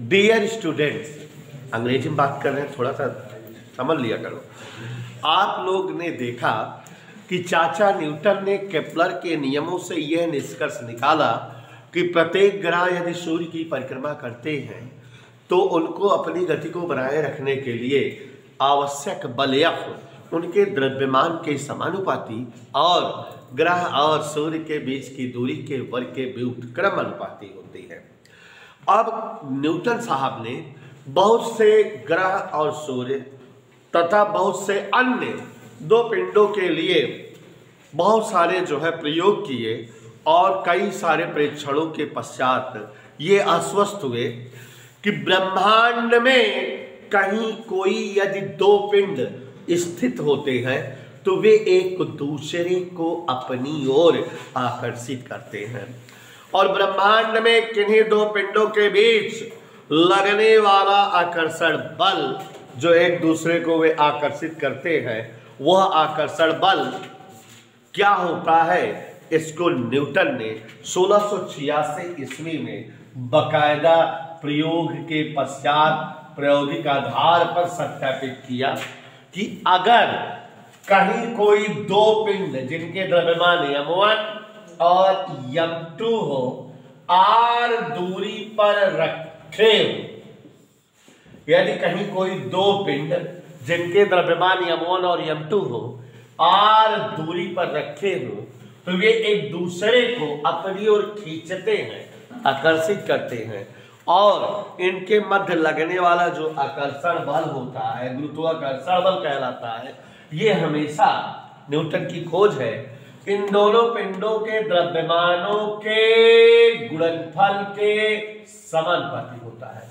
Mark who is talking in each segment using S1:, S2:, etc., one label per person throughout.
S1: Dear students, अंग्रेजी में बात कर रहे हैं, थोड़ा सा समझ लिया करो। आप लोग ने देखा कि चाचा न्यूटन ने केपलर के नियमों से यह निष्कर्ष निकाला कि प्रत्येक ग्रह यदि सूर्य की परिक्रमा करते हैं तो उनको अपनी गति को बनाए रखने के लिए आवश्यक बल F उनके द्रव्यमान के समानुपाती और ग्रह और सूर्य के बीच की दूरी के वर्ग के व्युत्क्रम अनुपाती होती है। अब न्यूटन साहब ने बहुत से ग्रह और सूर्य तथा बहुत से अन्य दो पिंडों के लिए बहुत सारे जो है प्रयोग किए और कई सारे परीक्षणों के पश्चात ये आश्वस्त हुए कि ब्रह्मांड में कहीं कोई यदि दो पिंड स्थित होते हैं तो वे एक दूसरे को अपनी ओर आकर्षित करते हैं, और ब्रह्मांड में किन्हीं दो पिंडों के बीच लगने वाला आकर्षण बल जो एक दूसरे को वे आकर्षित करते हैं, वह आकर्षण बल क्या होता है, इसको न्यूटन ने 1686 ईस्वी में बकायदा प्रयोग के पश्चात प्रायोगिक आधार पर सत्यापित किया कि अगर कहीं कोई दो पिंड जिनके द्रव्यमान m1 और m2 हो r दूरी पर रखे, यदि कहीं कोई दो पिंड जिनके द्रव्यमान m1 और m2 हो r दूरी पर रखे हो तो वे एक दूसरे को अपनी ओर खींचते हैं, आकर्षित करते हैं, और इनके मध्य लगने वाला जो आकर्षण बल होता है, गुरुत्वाकर्षण बल कहलाता है, ये हमेशा न्यूटन की खोज है इन दोनों पिंडों के द्रव्यमानों के गुणनफल के समानुपाती होता है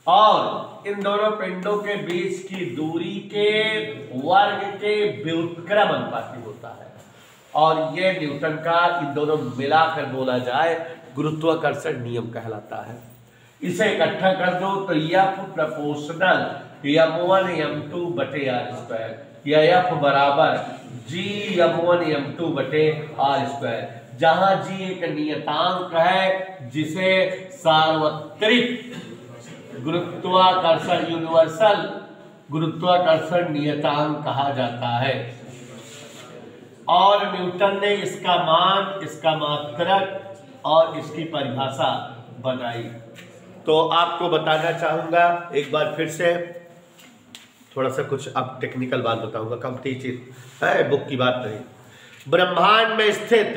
S1: और इन दोनों पिंडों के बीच की दूरी के वर्ग के व्युत्क्रम अनुपाती होता है। और ये न्यूटन का इन दोनों मिलाकर बोला जाए गुरुत्वाकर्षण नियम कहलाता है। इसे इकट्ठा कर दो तो F प्रोपोर्शनल m1 m2 बटे r स्क्वायर या F बराबर g m1 m2 बटे r स्क्वायर, जहां g एक नियतांक है जिसे सार्वत्रिक गुरुत्वाकर्षण यूनिवर्सल गुरुत्वाकर्षण नियतांक कहा जाता है। और न्यूटन ने इसका मान, इसका मात्रक और इसकी परिभाषा बनाई। तो आपको बताना चाहूंगा एक बार फिर से, थोड़ा सा कुछ अब टेक्निकल बात बताऊंगा, कम टीचिंग है, बुक की बात नहीं। ब्रह्मांड में स्थित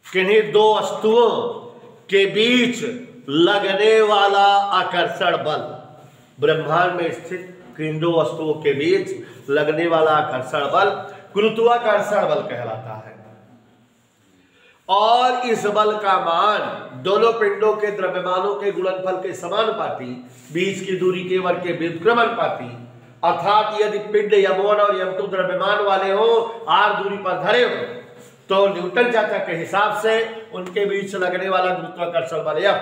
S1: किन्हीं दो वस्तुओं के बीच लगने वाला आकर्षण बल, ब्रह्मांड में स्थित किन्हीं दो वस्तुओं के बीच लगने वाला आकर्षण बल गुरुत्वाकर्षण बल कहलाता है। और इस बल का मान दोनों पिंडों के द्रव्यमानों के गुणनफल के समानुपाती, बीच की दूरी के वर्ग के व्युत्क्रम अनुपाती, अर्थात यदि पिंड m1 और m2 द्रव्यमान वाले हो, r दूरी पर धरे हो, तो न्यूटन चाचा के हिसाब से उनके बीच लगने वाला गुरुत्वाकर्षण बल F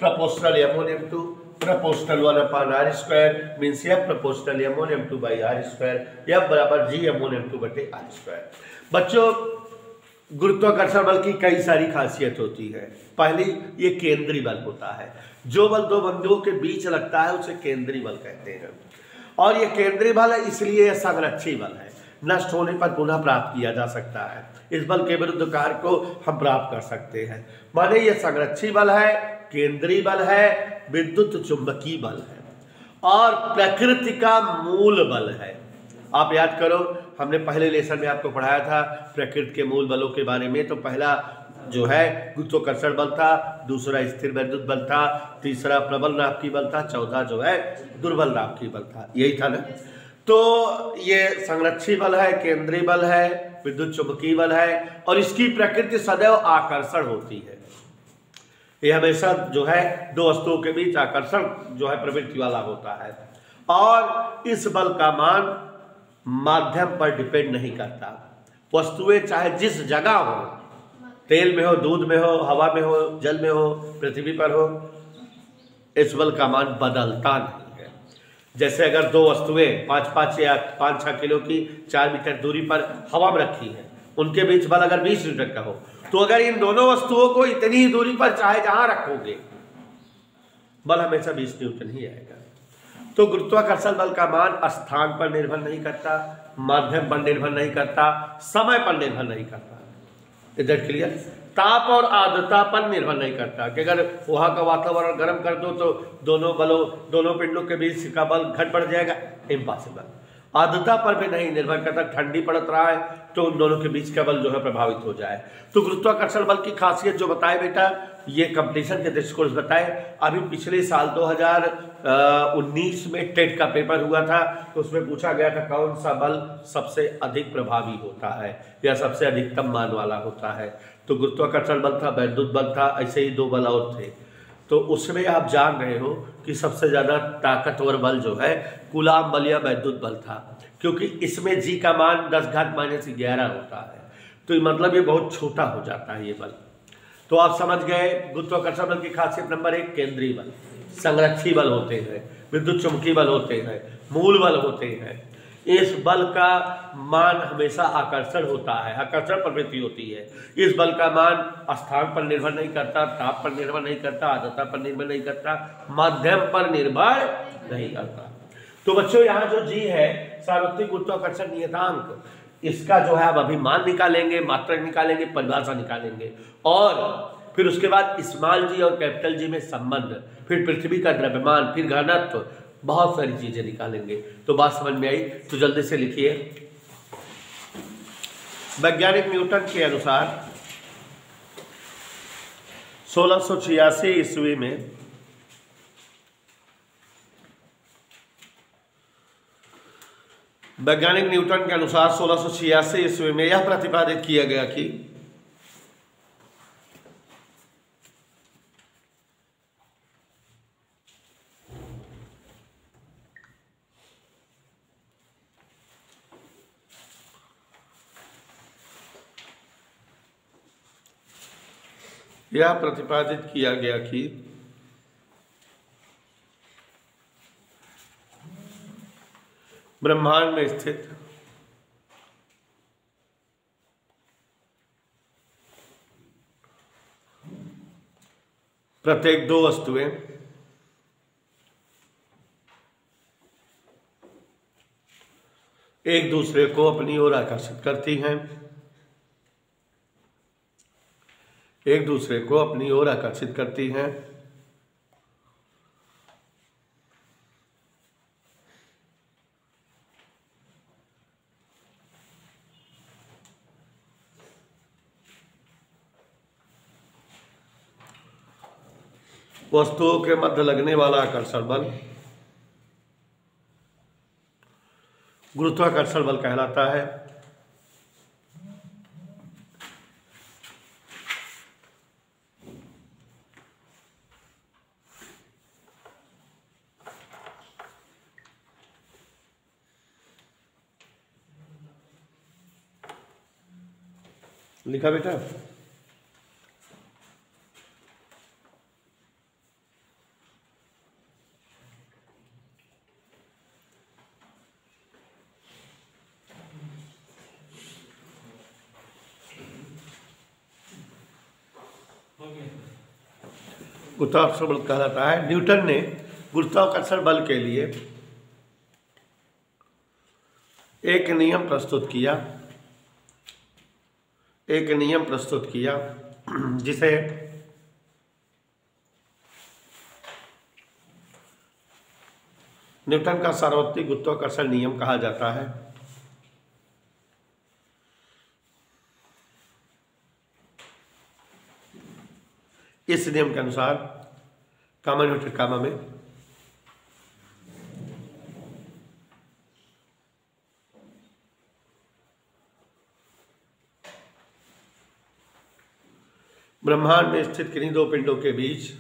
S1: proportional m1 m2 proportional 1/r square means F proportional m1 m2 by r square, F बराबर g m1 m2 बटे r स्क्वायर। बच्चों, गुरुत्वाकर्षण बल की कई सारी खासियत होती है। पहली, ये केंद्रीय बल होता है। जो बल दो बिंदुओं के बीच लगता है उसे केंद्रीय बल कहते हैं। और ये केंद्रीय बल है, इसलिए यह संरक्षी बल है, नष्ट होने पर पुनः प्राप्त किया जा सकता है। इस बल के विरुद्ध कार्य को हम प्राप्त कर सकते हैं। माने ये संरक्षी बल है, केंद्रीय बल है, विद्युत चुंबकीय बल है और प्रकृति का मूल बल है। आप याद करो, हमने पहले लेसन में आपको पढ़ाया था प्रकृति के मूल बलों के बारे में। तो पहला जो है गुरुत्वाकर्षण बल था, दूसरा स्थिर वैद्युत बल था, तीसरा प्रबल नाभिकीय बल था, चौथा जो है दुर्बल नाभिकीय बल था, यही था ना। तो ये संरक्षी बल है, केंद्रीय बल है, विद्युत चुंबकीय बल है और इसकी प्रकृति सदैव आकर्षण होती है। ये हमेशा जो है दो वस्तुओं के बीच आकर्षण जो है प्रवृत्ति वाला होता है। और इस बल का मान माध्यम पर डिपेंड नहीं करता। वस्तुएं चाहे जिस जगह हो, तेल में हो, दूध में हो, हवा में हो, जल में हो, पृथ्वी पर हो, इस बल का मान बदलता नहीं है। जैसे अगर दो वस्तुएं 5-5 या 5-6 किलो की 4 मीटर दूरी पर हवा में रखी है, उनके बीच बल अगर 20 न्यूटन का हो, तो अगर इन दोनों वस्तुओं को इतनी ही दूरी पर चाहे जहां रखोगे बल हमेशा 20 न्यूटन ही आएगा। तो गुरुत्वाकर्षण बल का मान स्थान पर निर्भर नहीं करता, माध्यम पर निर्भर नहीं करता, समय पर निर्भर नहीं करता। इधर क्लियर? ताप और आर्द्रता पर निर्भर नहीं करता कि अगर वहां का वातावरण गर्म कर दो तो दोनों पिंडों के बीच का बल घट बढ़ जाएगा, इम्पॉसिबल। आर्द्रता पर भी नहीं निर्भर करता, ठंडी पड़ रहा है तो उन दोनों के बीच का बल जो है प्रभावित हो जाए। तो गुरुत्वाकर्षण बल की खासियत जो बताए बेटा, ये कंपटीशन के दृष्टिकोण से बताए। अभी पिछले साल 2019 में टेट का पेपर हुआ था, तो उसमें पूछा गया था कौन सा बल सबसे अधिक प्रभावी होता है या सबसे अधिकतम मान वाला होता है। तो गुरुत्वाकर्षण बल था, वैद्युत बल था, ऐसे ही 2 बल और थे। तो उसमें आप जान रहे हो कि सबसे ज़्यादा ताकतवर बल जो है कूलाम बल या वैद्युत बल था, क्योंकि इसमें जी का मान 10⁻⁻11 होता है। तो मतलब ये बहुत छोटा हो जाता है ये बल। तो आप समझ गए गुरुत्वाकर्षण बल की खासियत नंबर 1, केंद्रीय बल, संरक्षी बल होते हैं, विद्युत चुंबकीय बल होते हैं, मूल बल होते हैं। इस बल का मान हमेशा आकर्षण होता है, आकर्षण प्रवृत्ति होती है। इस बल का मान स्थान पर निर्भर नहीं करता, ताप पर निर्भर नहीं करता, आर्द्रता पर निर्भर नहीं करता, माध्यम पर निर्भर नहीं करता। तो बच्चों यहाँ जो जी है सार्वत्रिक गुरुत्वाकर्षण नियतांक, इसका जो है आप अभी मान निकालेंगे, मात्रक निकालेंगे, परिभाषा निकालेंगे, और फिर उसके बाद स्मॉल जी और कैपिटल जी में संबंध, फिर पृथ्वी का द्रव्यमान, फिर घनत्व, बहुत सारी चीजें निकालेंगे। तो बात समझ में आई? तो जल्दी से लिखिए। वैज्ञानिक न्यूटन के अनुसार 1686 ईस्वी में वैज्ञानिक न्यूटन के अनुसार 1686 ईस्वी में यह प्रतिपादित किया गया कि ब्रह्मांड में स्थित प्रत्येक 2 वस्तुएं एक दूसरे को अपनी ओर आकर्षित करती हैं, एक दूसरे को अपनी ओर आकर्षित करती हैं। वस्तुओं के मध्य लगने वाला आकर्षण बल गुरुत्वाकर्षण बल कहलाता है। लिखा बेटा? गुरुत्वाकर्षण बल कहलाता है। न्यूटन ने गुरुत्वाकर्षण बल के लिए एक नियम प्रस्तुत किया जिसे न्यूटन का सार्वत्रिक गुरुत्वाकर्षण नियम कहा जाता है। इस नियम के अनुसार कामा न्यूटन कामा में ब्रह्मांड में स्थित किन्हीं 2 पिंडों के बीच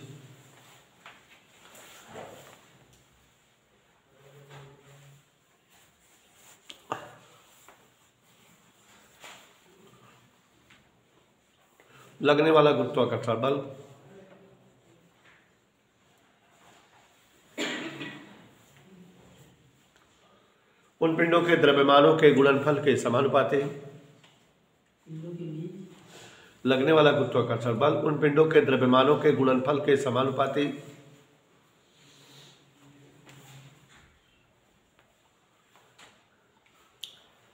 S1: लगने वाला गुरुत्वाकर्षण बल उन पिंडों के द्रव्यमानों के गुणनफल के समानुपाती। लगने वाला गुरुत्वाकर्षण बल उन पिंडों के द्रव्यमानों के गुणनफल के समानुपाती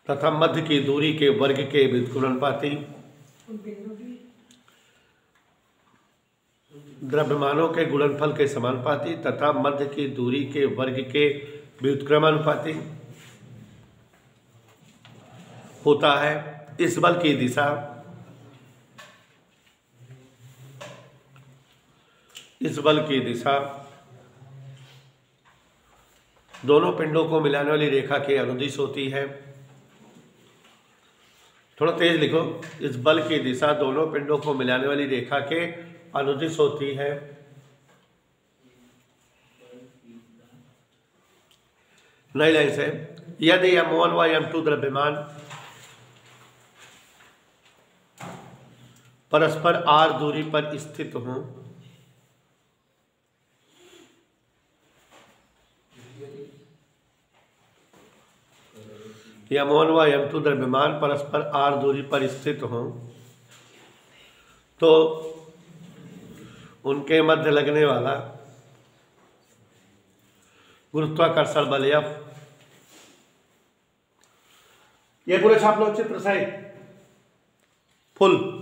S1: तथा मध्य की दूरी के वर्ग के व्युत्क्रमानुपाती द्रव्यमानों के गुणनफल के समानुपाती तथा मध्य की दूरी के वर्ग के व्युत्क्रमानुपाती होता है। इस बल की दिशा दोनों पिंडों को मिलाने वाली रेखा के अनुदिश होती है। थोड़ा तेज लिखो। इस बल की दिशा दोनों पिंडों को मिलाने वाली रेखा के अनुदिश होती है। नई लाइन से, यदि M1 व M2 द्रव्यमान परस्पर r दूरी पर स्थित हों, M1 व M2 द्रव्यमान परस्पर r दूरी पर स्थित हों तो उनके मध्य लगने वाला गुरुत्वाकर्षण बल F, ये पूरे छाप लो चित्र सहित फुल।